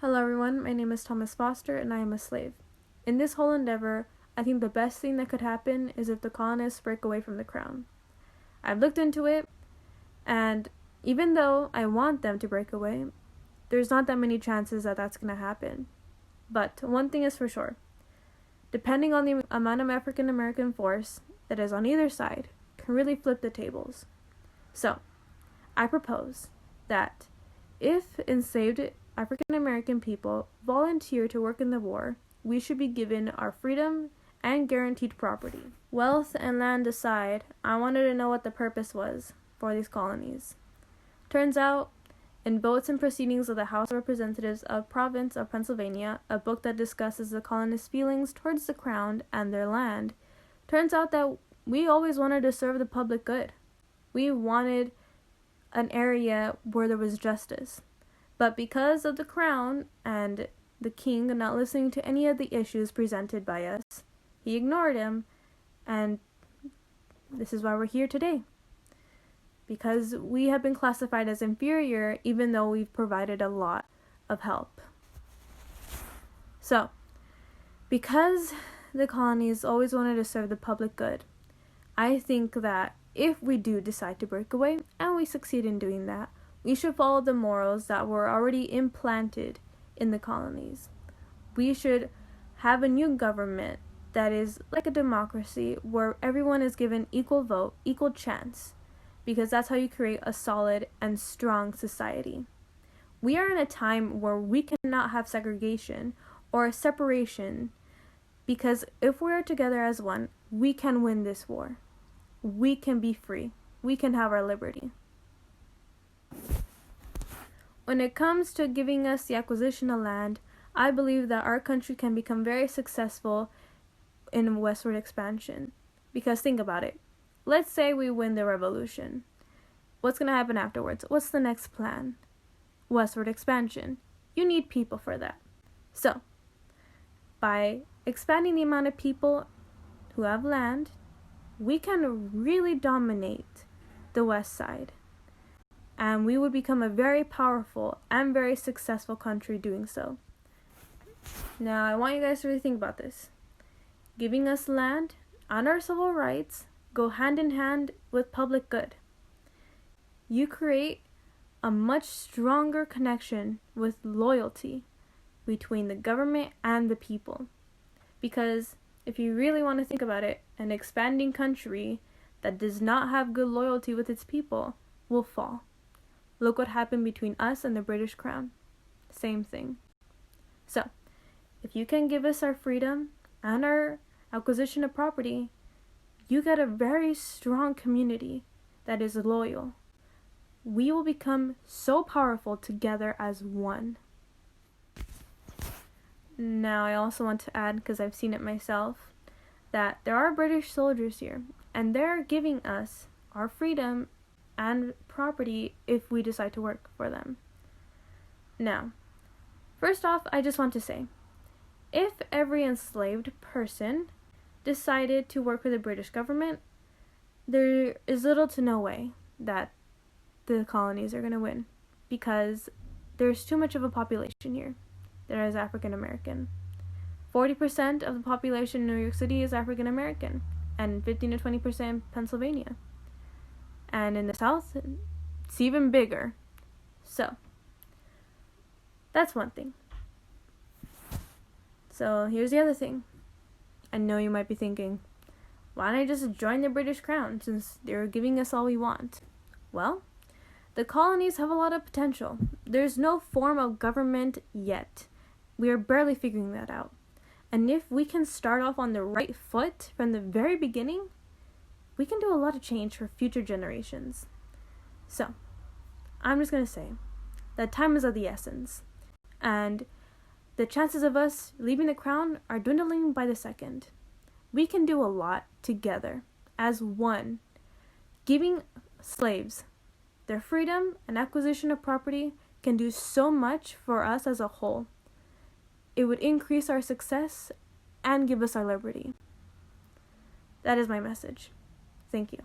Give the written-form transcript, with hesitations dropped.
Hello everyone, my name is Thomas Foster and I am a slave. In this whole endeavor, I think the best thing that could happen is if the colonists break away from the crown. I've looked into it, and even though I want them to break away, there's not that many chances that that's going to happen. But one thing is for sure. Depending on the amount of African American force that is on either side, can really flip the tables. So, I propose that if enslaved African American people volunteer to work in the war, we should be given our freedom and guaranteed property. Wealth and land aside, I wanted to know what the purpose was for these colonies. Turns out, in Votes and Proceedings of the House of Representatives of Province of Pennsylvania, a book that discusses the colonists' feelings towards the crown and their land, turns out that we always wanted to serve the public good. We wanted an area where there was justice. But because of the crown and the king not listening to any of the issues presented by us, he ignored him, and this is why we're here today. Because we have been classified as inferior even though we've provided a lot of help. So, because the colonies always wanted to serve the public good, I think that if we do decide to break away, and we succeed in doing that, we should follow the morals that were already implanted in the colonies. We should have a new government that is like a democracy where everyone is given equal vote, equal chance, because that's how you create a solid and strong society. We are in a time where we cannot have segregation or separation, because if we're together as one, we can win this war. We can be free. We can have our liberty. When it comes to giving us the acquisition of land, I believe that our country can become very successful in westward expansion. Because think about it. Let's say we win the revolution. What's going to happen afterwards? What's the next plan? Westward expansion. You need people for that. So, by expanding the amount of people who have land, we can really dominate the west side. And we would become a very powerful and very successful country doing so. Now, I want you guys to really think about this. Giving us land and our civil rights go hand in hand with public good. You create a much stronger connection with loyalty between the government and the people. Because if you really want to think about it, an expanding country that does not have good loyalty with its people will fall. Look what happened between us and the British Crown. Same thing. So, if you can give us our freedom and our acquisition of property, you get a very strong community that is loyal. We will become so powerful together as one. Now, I also want to add, because I've seen it myself, that there are British soldiers here, and they're giving us our freedom and property if we decide to work for them. Now, first off, I just want to say, if every enslaved person decided to work for the British government, there is little to no way that the colonies are going to win, because there's too much of a population here that is African American. 40% of the population in New York City is African American, and 15 to 20% in Pennsylvania. And in the South, it's even bigger. So, that's one thing. So, here's the other thing. I know you might be thinking, why don't I just join the British Crown since they're giving us all we want? Well, the colonies have a lot of potential. There's no form of government yet. We are barely figuring that out. And if we can start off on the right foot from the very beginning, we can do a lot of change for future generations. So, I'm just going to say that time is of the essence. And the chances of us leaving the crown are dwindling by the second. We can do a lot together as one. Giving slaves their freedom and acquisition of property can do so much for us as a whole. It would increase our success and give us our liberty. That is my message. Thank you.